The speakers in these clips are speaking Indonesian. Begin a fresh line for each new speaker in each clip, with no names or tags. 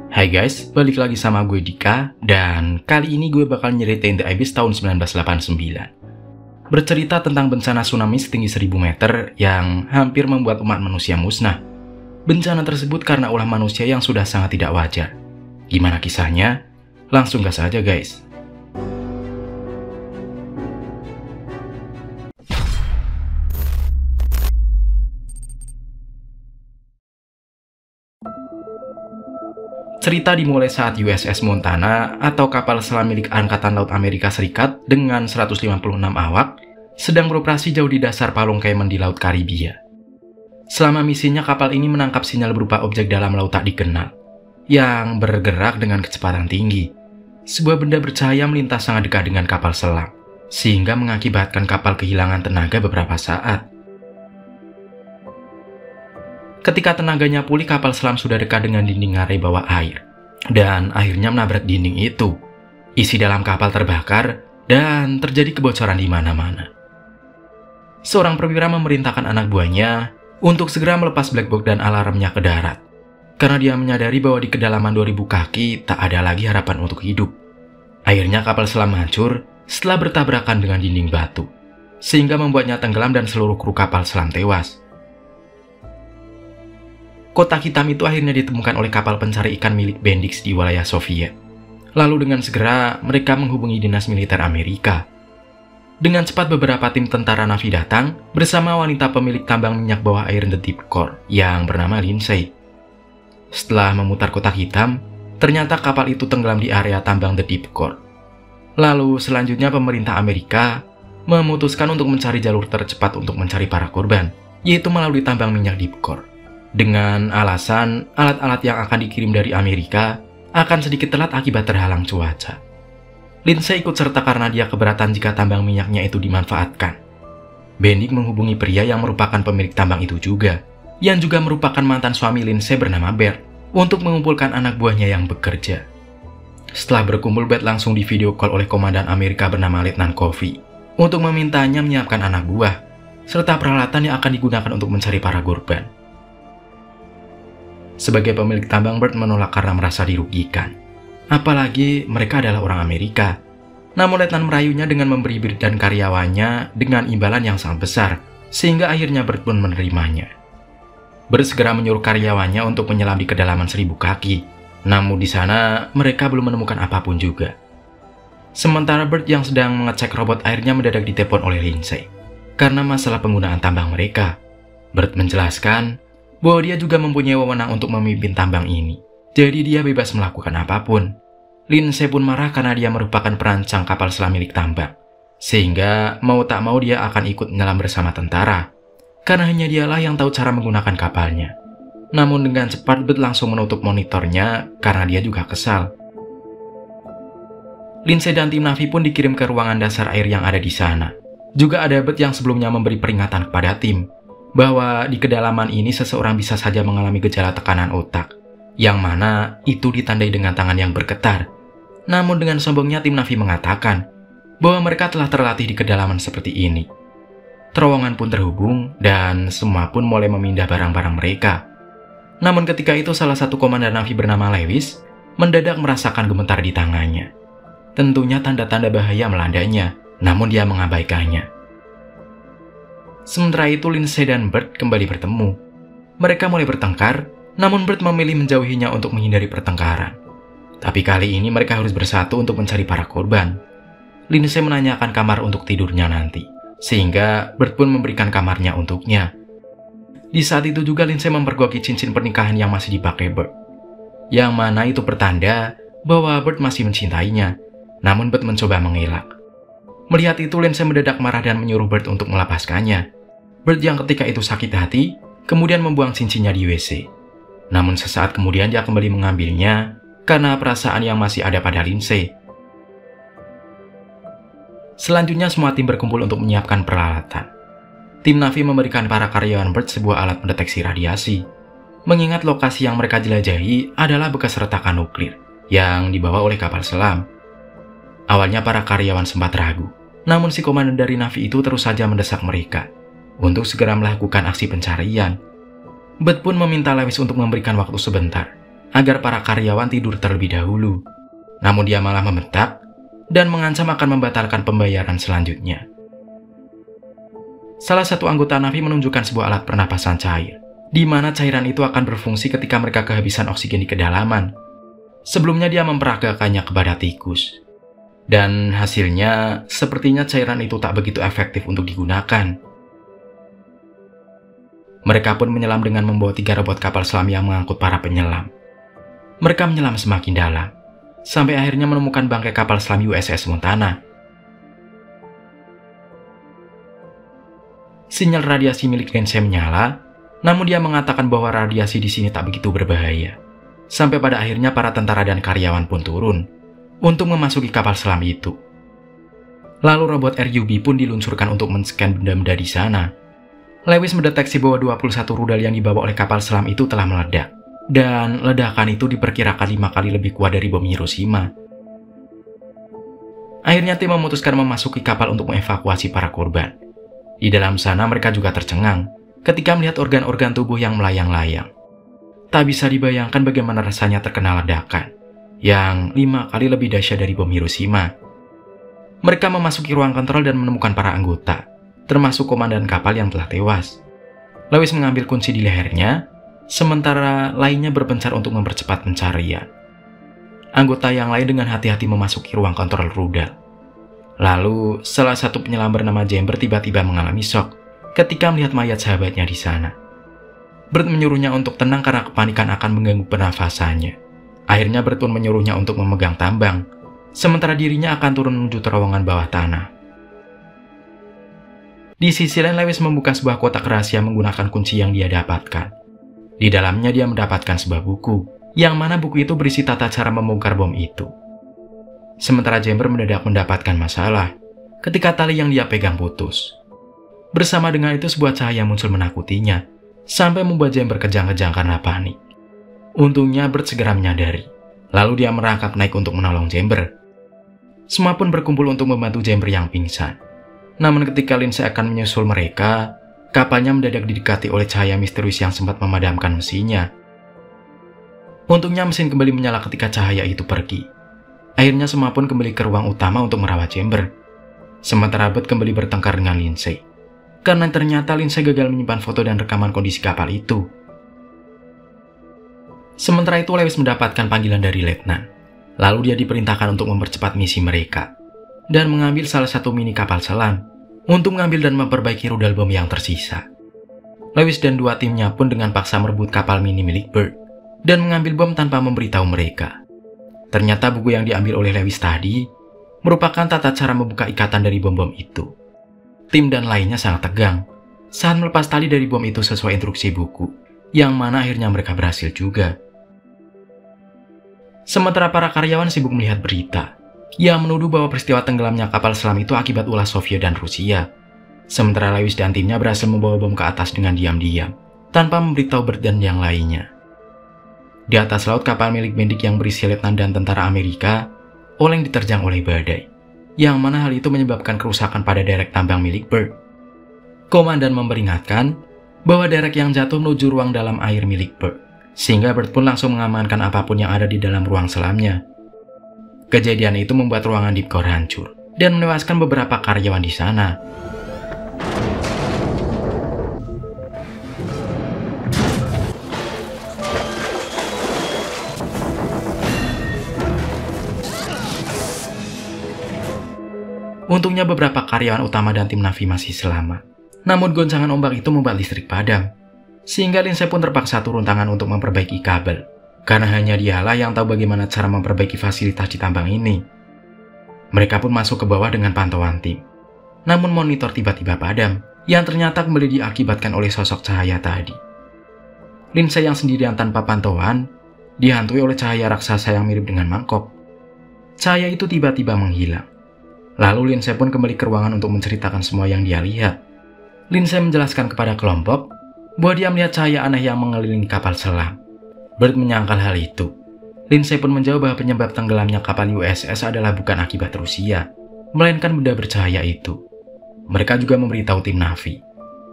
Hai guys, balik lagi sama gue Dika, dan kali ini gue bakal nyeritain The Abyss tahun 1989. Bercerita tentang bencana tsunami setinggi 1000 meter yang hampir membuat umat manusia musnah. Bencana tersebut karena ulah manusia yang sudah sangat tidak wajar. Gimana kisahnya? Langsung gas aja guys. Cerita dimulai saat USS Montana atau kapal selam milik Angkatan Laut Amerika Serikat dengan 156 awak sedang beroperasi jauh di dasar Palung Cayman di Laut Karibia. Selama misinya, kapal ini menangkap sinyal berupa objek dalam laut tak dikenal yang bergerak dengan kecepatan tinggi. Sebuah benda bercahaya melintas sangat dekat dengan kapal selam, sehingga mengakibatkan kapal kehilangan tenaga beberapa saat. Ketika tenaganya pulih, kapal selam sudah dekat dengan dinding ngarai bawah air, dan akhirnya menabrak dinding itu. Isi dalam kapal terbakar, dan terjadi kebocoran di mana-mana. Seorang perwira memerintahkan anak buahnya untuk segera melepas black box dan alarmnya ke darat, karena dia menyadari bahwa di kedalaman 2000 kaki tak ada lagi harapan untuk hidup. Akhirnya kapal selam hancur setelah bertabrakan dengan dinding batu, sehingga membuatnya tenggelam dan seluruh kru kapal selam tewas. Kotak hitam itu akhirnya ditemukan oleh kapal pencari ikan milik Bendix di wilayah Soviet. Lalu dengan segera mereka menghubungi dinas militer Amerika. Dengan cepat beberapa tim tentara Navy datang bersama wanita pemilik tambang minyak bawah air The Deep Core yang bernama Lindsay. Setelah memutar kotak hitam, ternyata kapal itu tenggelam di area tambang The Deep Core. Lalu selanjutnya pemerintah Amerika memutuskan untuk mencari jalur tercepat untuk mencari para korban, yaitu melalui tambang minyak Deep Core. Dengan alasan alat-alat yang akan dikirim dari Amerika akan sedikit telat akibat terhalang cuaca. Lindsay ikut serta karena dia keberatan jika tambang minyaknya itu dimanfaatkan. Bendix menghubungi pria yang merupakan pemilik tambang itu juga, yang juga merupakan mantan suami Lindsay bernama Bert, untuk mengumpulkan anak buahnya yang bekerja. Setelah berkumpul, Bert langsung di video call oleh komandan Amerika bernama Letnan Covey untuk memintanya menyiapkan anak buah, serta peralatan yang akan digunakan untuk mencari para korban. Sebagai pemilik tambang, Bert menolak karena merasa dirugikan. Apalagi mereka adalah orang Amerika. Namun Letnan merayunya dengan memberi Bert dan karyawannya dengan imbalan yang sangat besar, sehingga akhirnya Bert pun menerimanya. Bert segera menyuruh karyawannya untuk menyelam di kedalaman 1000 kaki. Namun di sana mereka belum menemukan apapun juga. Sementara Bert yang sedang mengecek robot airnya mendadak ditelepon oleh Lindsay karena masalah penggunaan tambang mereka. Bert menjelaskan bahwa dia juga mempunyai wewenang untuk memimpin tambang ini, jadi dia bebas melakukan apapun. Lindsay pun marah karena dia merupakan perancang kapal selam milik tambang, sehingga mau tak mau dia akan ikut menyelam bersama tentara, karena hanya dialah yang tahu cara menggunakan kapalnya. Namun dengan cepat Bert langsung menutup monitornya karena dia juga kesal. Lindsay dan tim Navy pun dikirim ke ruangan dasar air yang ada di sana. Juga ada Bert yang sebelumnya memberi peringatan kepada tim bahwa di kedalaman ini seseorang bisa saja mengalami gejala tekanan otak, yang mana itu ditandai dengan tangan yang bergetar. Namun dengan sombongnya tim Navy mengatakan bahwa mereka telah terlatih di kedalaman seperti ini. Terowongan pun terhubung dan semua pun mulai memindah barang-barang mereka. Namun ketika itu salah satu komandan Navy bernama Lewis mendadak merasakan gemetar di tangannya. Tentunya tanda-tanda bahaya melandanya, namun dia mengabaikannya. Sementara itu Lindsay dan Bert kembali bertemu. Mereka mulai bertengkar, namun Bert memilih menjauhinya untuk menghindari pertengkaran. Tapi kali ini mereka harus bersatu untuk mencari para korban. Lindsay menanyakan kamar untuk tidurnya nanti, sehingga Bert pun memberikan kamarnya untuknya. Di saat itu juga Lindsay mempergoki cincin pernikahan yang masih dipakai Bert, yang mana itu pertanda bahwa Bert masih mencintainya. Namun Bert mencoba mengelak. Melihat itu Lindsay mendadak marah dan menyuruh Bert untuk melepaskannya. Bert yang ketika itu sakit hati, kemudian membuang cincinnya di WC. Namun sesaat kemudian dia kembali mengambilnya karena perasaan yang masih ada pada Lindsay. Selanjutnya semua tim berkumpul untuk menyiapkan peralatan. Tim Navy memberikan para karyawan Bert sebuah alat mendeteksi radiasi. Mengingat lokasi yang mereka jelajahi adalah bekas retakan nuklir yang dibawa oleh kapal selam. Awalnya para karyawan sempat ragu, namun si komandan dari Navy itu terus saja mendesak mereka untuk segera melakukan aksi pencarian. Bert pun meminta Lewis untuk memberikan waktu sebentar agar para karyawan tidur terlebih dahulu. Namun dia malah membentak dan mengancam akan membatalkan pembayaran selanjutnya. Salah satu anggota Na'vi menunjukkan sebuah alat pernapasan cair, di mana cairan itu akan berfungsi ketika mereka kehabisan oksigen di kedalaman. Sebelumnya dia memperagakannya kepada tikus. Dan hasilnya, sepertinya cairan itu tak begitu efektif untuk digunakan. Mereka pun menyelam dengan membawa 3 robot kapal selam yang mengangkut para penyelam. Mereka menyelam semakin dalam, sampai akhirnya menemukan bangkai kapal selam USS Montana. Sinyal radiasi milik Lindsay menyala, namun dia mengatakan bahwa radiasi di sini tak begitu berbahaya. Sampai pada akhirnya para tentara dan karyawan pun turun untuk memasuki kapal selam itu. Lalu robot RUB pun diluncurkan untuk men-scan benda-benda di sana. Lewis mendeteksi bahwa 21 rudal yang dibawa oleh kapal selam itu telah meledak. Dan ledakan itu diperkirakan 5 kali lebih kuat dari bom Hiroshima. Akhirnya tim memutuskan memasuki kapal untuk mengevakuasi para korban. Di dalam sana mereka juga tercengang ketika melihat organ-organ tubuh yang melayang-layang. Tak bisa dibayangkan bagaimana rasanya terkena ledakan yang 5 kali lebih dahsyat dari bom Hiroshima. Mereka memasuki ruang kontrol dan menemukan para anggota, termasuk komandan kapal yang telah tewas. Lewis mengambil kunci di lehernya, sementara lainnya berpencar untuk mempercepat pencarian. Anggota yang lain dengan hati-hati memasuki ruang kontrol rudal. Lalu, salah satu penyelam bernama Jember tiba-tiba mengalami shock ketika melihat mayat sahabatnya di sana. Bert menyuruhnya untuk tenang karena kepanikan akan mengganggu pernafasannya. Akhirnya Bert pun menyuruhnya untuk memegang tambang, sementara dirinya akan turun menuju terowongan bawah tanah. Di sisi lain, Lewis membuka sebuah kotak rahasia menggunakan kunci yang dia dapatkan. Di dalamnya dia mendapatkan sebuah buku, yang mana buku itu berisi tata cara membongkar bom itu. Sementara Jember mendadak mendapatkan masalah ketika tali yang dia pegang putus. Bersama dengan itu sebuah cahaya muncul menakutinya, sampai membuat Jember kejang-kejang karena panik. Untungnya Bert segera menyadari, lalu dia merangkak naik untuk menolong Jember. Semua pun berkumpul untuk membantu Jember yang pingsan. Namun ketika Lindsay akan menyusul mereka, kapalnya mendadak didekati oleh cahaya misterius yang sempat memadamkan mesinnya. Untungnya mesin kembali menyala ketika cahaya itu pergi. Akhirnya semua pun kembali ke ruang utama untuk merawat Jember. Sementara Bert kembali bertengkar dengan Lindsay, karena ternyata Lindsay gagal menyimpan foto dan rekaman kondisi kapal itu. Sementara itu Lewis mendapatkan panggilan dari letnan. Lalu dia diperintahkan untuk mempercepat misi mereka dan mengambil salah satu mini kapal selam untuk mengambil dan memperbaiki rudal bom yang tersisa. Lewis dan 2 timnya pun dengan paksa merebut kapal mini milik Bert dan mengambil bom tanpa memberitahu mereka. Ternyata buku yang diambil oleh Lewis tadi merupakan tata cara membuka ikatan dari bom-bom itu. Tim dan lainnya sangat tegang saat melepas tali dari bom itu sesuai instruksi buku, yang mana akhirnya mereka berhasil juga. Sementara para karyawan sibuk melihat berita yang menuduh bahwa peristiwa tenggelamnya kapal selam itu akibat ulah Soviet dan Rusia. Sementara Lewis dan timnya berhasil membawa bom ke atas dengan diam-diam, tanpa memberitahu Bert dan yang lainnya. Di atas laut, kapal milik Bendik yang berisi letnan dan tentara Amerika oleng diterjang oleh badai, yang mana hal itu menyebabkan kerusakan pada derek tambang milik Bert. Komandan memperingatkan bahwa derek yang jatuh menuju ruang dalam air milik Bert, sehingga Bert pun langsung mengamankan apapun yang ada di dalam ruang selamnya. Kejadian itu membuat ruangan deep core hancur dan menewaskan beberapa karyawan di sana. Untungnya beberapa karyawan utama dan tim Na'vi masih selamat. Namun goncangan ombak itu membuat listrik padam, sehingga Lindsay pun terpaksa turun tangan untuk memperbaiki kabel, karena hanya dialah yang tahu bagaimana cara memperbaiki fasilitas di tambang ini. Mereka pun masuk ke bawah dengan pantauan tim. Namun monitor tiba-tiba padam, yang ternyata kembali diakibatkan oleh sosok cahaya tadi. Lindsay yang sendirian tanpa pantauan, dihantui oleh cahaya raksasa yang mirip dengan mangkok. Cahaya itu tiba-tiba menghilang. Lalu Lindsay pun kembali ke ruangan untuk menceritakan semua yang dia lihat. Lindsay menjelaskan kepada kelompok bahwa dia melihat cahaya aneh yang mengelilingi kapal selam. Bert menyangkal hal itu. Lindsay pun menjawab bahwa penyebab tenggelamnya kapal USS adalah bukan akibat Rusia, melainkan benda bercahaya itu. Mereka juga memberitahu tim Na'vi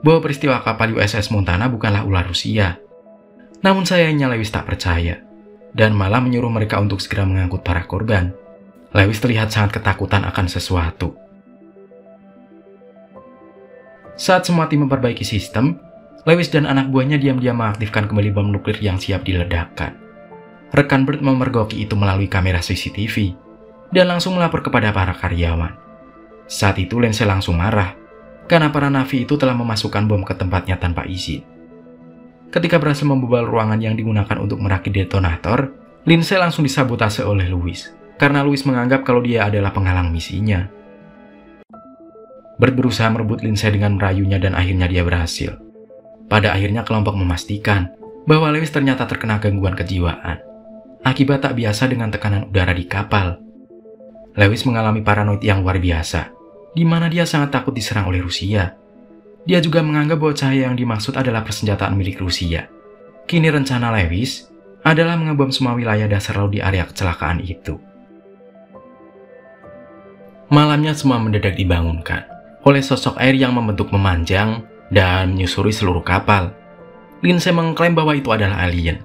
bahwa peristiwa kapal USS Montana bukanlah ulah Rusia. Namun sayangnya Lewis tak percaya. dan malah menyuruh mereka untuk segera mengangkut para korban. Lewis terlihat sangat ketakutan akan sesuatu. Saat semua tim memperbaiki sistem, Lewis dan anak buahnya diam-diam mengaktifkan kembali bom nuklir yang siap diledakkan. Rekan Bert memergoki itu melalui kamera CCTV dan langsung melapor kepada para karyawan. Saat itu Lindsay langsung marah karena para navi itu telah memasukkan bom ke tempatnya tanpa izin. Ketika berhasil membobol ruangan yang digunakan untuk merakit detonator, Lindsay langsung disabotase oleh Lewis karena Lewis menganggap kalau dia adalah penghalang misinya. Bert berusaha merebut Lindsay dengan merayunya dan akhirnya dia berhasil. Pada akhirnya kelompok memastikan bahwa Lewis ternyata terkena gangguan kejiwaan akibat tak biasa dengan tekanan udara di kapal. Lewis mengalami paranoid yang luar biasa, di mana dia sangat takut diserang oleh Rusia. Dia juga menganggap bahwa cahaya yang dimaksud adalah persenjataan milik Rusia. Kini rencana Lewis adalah mengebom semua wilayah dasar laut di area kecelakaan itu. Malamnya semua mendadak dibangunkan oleh sosok air yang membentuk memanjang dan menyusuri seluruh kapal. Lindsay mengklaim bahwa itu adalah alien.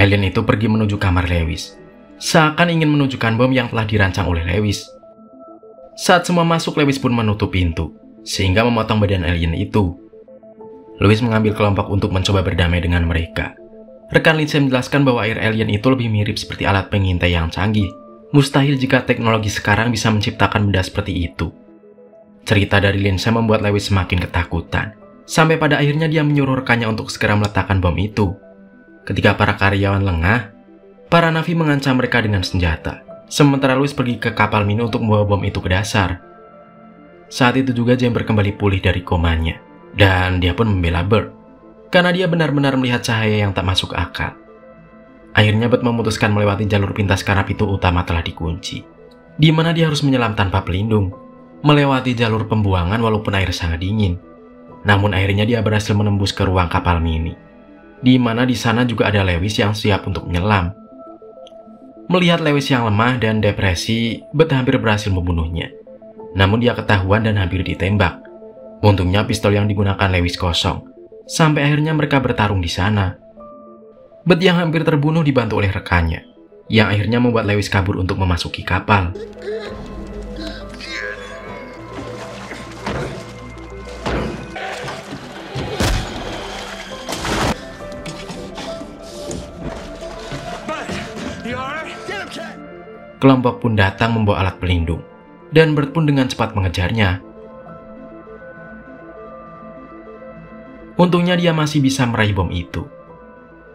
Alien itu pergi menuju kamar Lewis, seakan ingin menunjukkan bom yang telah dirancang oleh Lewis. Saat semua masuk, Lewis pun menutup pintu, sehingga memotong badan alien itu. Lewis mengambil kelompok untuk mencoba berdamai dengan mereka. Rekan Lindsay menjelaskan bahwa air alien itu lebih mirip seperti alat pengintai yang canggih. Mustahil jika teknologi sekarang bisa menciptakan benda seperti itu. Cerita dari Lindsay membuat Lewis semakin ketakutan, sampai pada akhirnya dia menyuruh rekannya untuk segera meletakkan bom itu. Ketika para karyawan lengah, para navi mengancam mereka dengan senjata, sementara Lewis pergi ke kapal mini untuk membawa bom itu ke dasar. Saat itu juga Jember kembali pulih dari komanya, dan dia pun membela Bert, karena dia benar-benar melihat cahaya yang tak masuk akal. Akhirnya Bert memutuskan melewati jalur pintas karena pintu utama telah dikunci, di mana dia harus menyelam tanpa pelindung, melewati jalur pembuangan walaupun air sangat dingin. Namun akhirnya dia berhasil menembus ke ruang kapal mini, di mana di sana juga ada Lewis yang siap untuk menyelam. Melihat Lewis yang lemah dan depresi, Bert hampir berhasil membunuhnya. Namun dia ketahuan dan hampir ditembak. Untungnya pistol yang digunakan Lewis kosong, sampai akhirnya mereka bertarung di sana. Bert yang hampir terbunuh dibantu oleh rekannya, yang akhirnya membuat Lewis kabur untuk memasuki kapal. Kelompok pun datang membawa alat pelindung, dan Bert pun dengan cepat mengejarnya. Untungnya dia masih bisa meraih bom itu.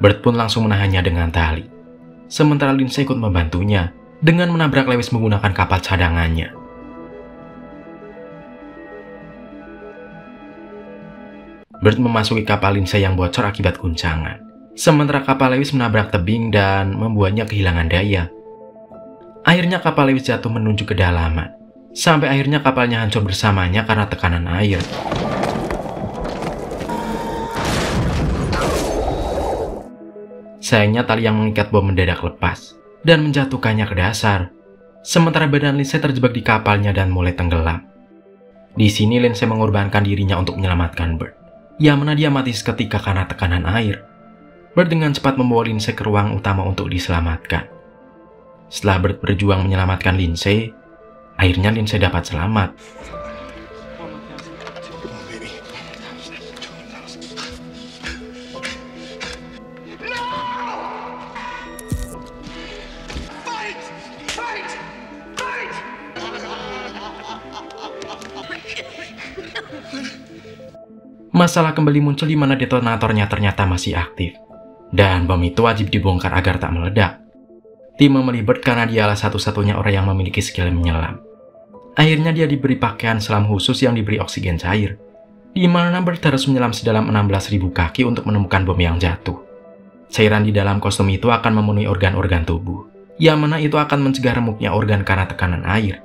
Bert pun langsung menahannya dengan tali, sementara Lindsay ikut membantunya dengan menabrak Lewis menggunakan kapal cadangannya. Bert memasuki kapal Lindsay yang bocor akibat guncangan, sementara kapal Lewis menabrak tebing dan membuatnya kehilangan daya. Akhirnya kapal Lewis jatuh menuju kedalaman, sampai akhirnya kapalnya hancur bersamanya karena tekanan air. Sayangnya tali yang mengikat bom mendadak lepas dan menjatuhkannya ke dasar, sementara badan Lindsay terjebak di kapalnya dan mulai tenggelam. Di sini Lindsay mengorbankan dirinya untuk menyelamatkan Bert, yang mana dia mati seketika karena tekanan air. Bert dengan cepat membawa Lindsay ke ruang utama untuk diselamatkan. Setelah Bert berjuang menyelamatkan Lindsay, akhirnya Lindsay dapat selamat. Masalah kembali muncul di mana detonatornya ternyata masih aktif, dan bom itu wajib dibongkar agar tak meledak. Tim memilih Bert karena dia adalah satu-satunya orang yang memiliki skill menyelam. Akhirnya dia diberi pakaian selam khusus yang diberi oksigen cair, di mana Bert harus menyelam sedalam 16.000 kaki untuk menemukan bom yang jatuh. Cairan di dalam kostum itu akan memenuhi organ-organ tubuh, yang mana itu akan mencegah remuknya organ karena tekanan air.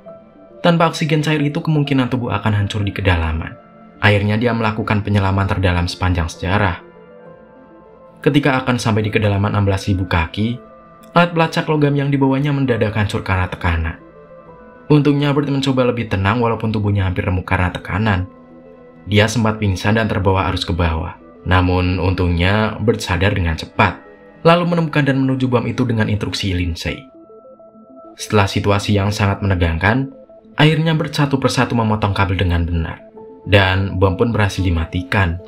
Tanpa oksigen cair itu kemungkinan tubuh akan hancur di kedalaman. Akhirnya dia melakukan penyelaman terdalam sepanjang sejarah. Ketika akan sampai di kedalaman 16.000 kaki, Alat pelacak logam yang dibawanya mendadak hancur karena tekanan. Untungnya Bert mencoba lebih tenang walaupun tubuhnya hampir remuk karena tekanan. Dia sempat pingsan dan terbawa arus ke bawah. Namun untungnya Bert sadar dengan cepat, lalu menemukan dan menuju bom itu dengan instruksi Lindsay. Setelah situasi yang sangat menegangkan, akhirnya Bert satu persatu memotong kabel dengan benar. Dan bom pun berhasil dimatikan.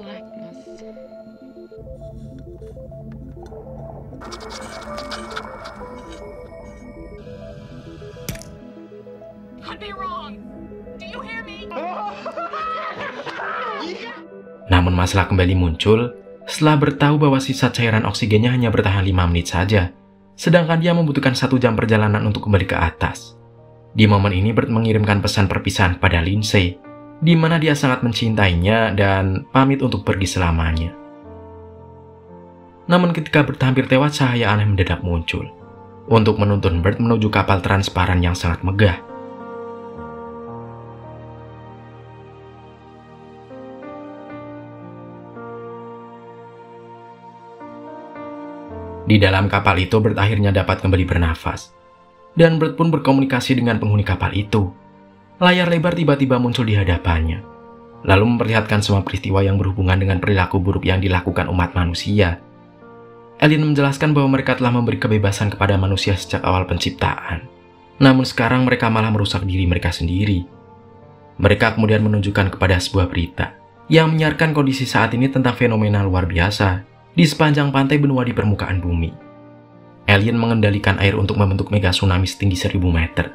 Namun masalah kembali muncul setelah Bert tahu bahwa sisa cairan oksigennya hanya bertahan 5 menit saja, sedangkan dia membutuhkan 1 jam perjalanan untuk kembali ke atas. Di momen ini Bert mengirimkan pesan perpisahan kepada Lindsay, di mana dia sangat mencintainya dan pamit untuk pergi selamanya. Namun ketika Bert hampir tewas, cahaya aneh mendadak muncul untuk menuntun Bert menuju kapal transparan yang sangat megah. Di dalam kapal itu, Bert akhirnya dapat kembali bernafas. Dan Bert pun berkomunikasi dengan penghuni kapal itu. Layar lebar tiba-tiba muncul di hadapannya, lalu memperlihatkan semua peristiwa yang berhubungan dengan perilaku buruk yang dilakukan umat manusia. Alien menjelaskan bahwa mereka telah memberi kebebasan kepada manusia sejak awal penciptaan. Namun sekarang mereka malah merusak diri mereka sendiri. Mereka kemudian menunjukkan kepada sebuah berita yang menyiarkan kondisi saat ini tentang fenomena luar biasa di sepanjang pantai benua di permukaan bumi. Alien mengendalikan air untuk membentuk mega tsunami setinggi 1000 meter.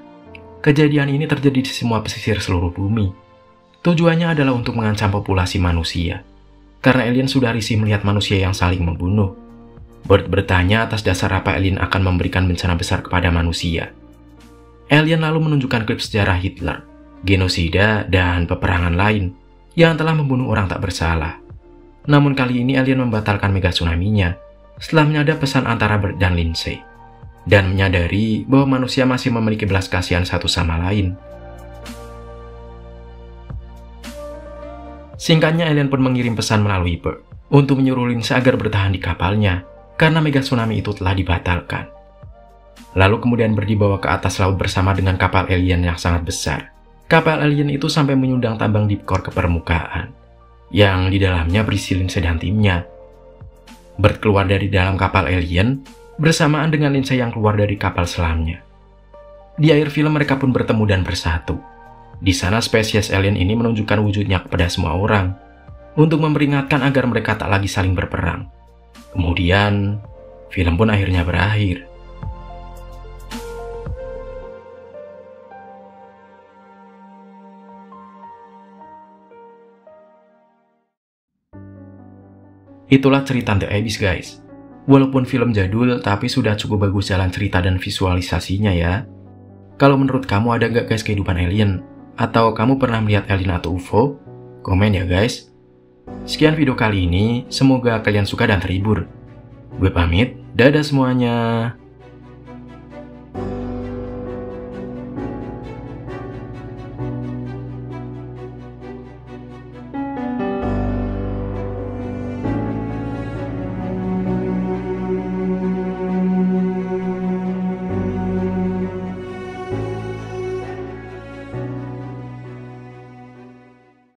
Kejadian ini terjadi di semua pesisir seluruh bumi. Tujuannya adalah untuk mengancam populasi manusia, karena alien sudah risih melihat manusia yang saling membunuh. Bert bertanya atas dasar apa alien akan memberikan bencana besar kepada manusia. Alien lalu menunjukkan klip sejarah Hitler, genosida, dan peperangan lain yang telah membunuh orang tak bersalah. Namun kali ini alien membatalkan mega tsunami-nya setelah menyadap pesan antara Bert dan Lindsay, dan menyadari bahwa manusia masih memiliki belas kasihan satu sama lain. Singkatnya, alien pun mengirim pesan melalui Bert untuk menyuruh Lindsay agar bertahan di kapalnya karena mega tsunami itu telah dibatalkan. Lalu kemudian Bert dibawa ke atas laut bersama dengan kapal alien yang sangat besar. Kapal alien itu sampai menyundang tambang deep core ke permukaan, yang di dalamnya berisi Lindsay dan timnya. Bert keluar dari dalam kapal alien bersamaan dengan Lindsay yang keluar dari kapal selamnya. Di akhir film mereka pun bertemu dan bersatu. Di sana spesies alien ini menunjukkan wujudnya kepada semua orang untuk memperingatkan agar mereka tak lagi saling berperang. Kemudian film pun akhirnya berakhir. Itulah cerita The Abyss, guys. Walaupun film jadul, tapi sudah cukup bagus jalan cerita dan visualisasinya ya. Kalau menurut kamu ada gak guys kehidupan alien? Atau kamu pernah melihat alien atau UFO? Komen ya guys. Sekian video kali ini, semoga kalian suka dan terhibur. Gue pamit, dadah semuanya.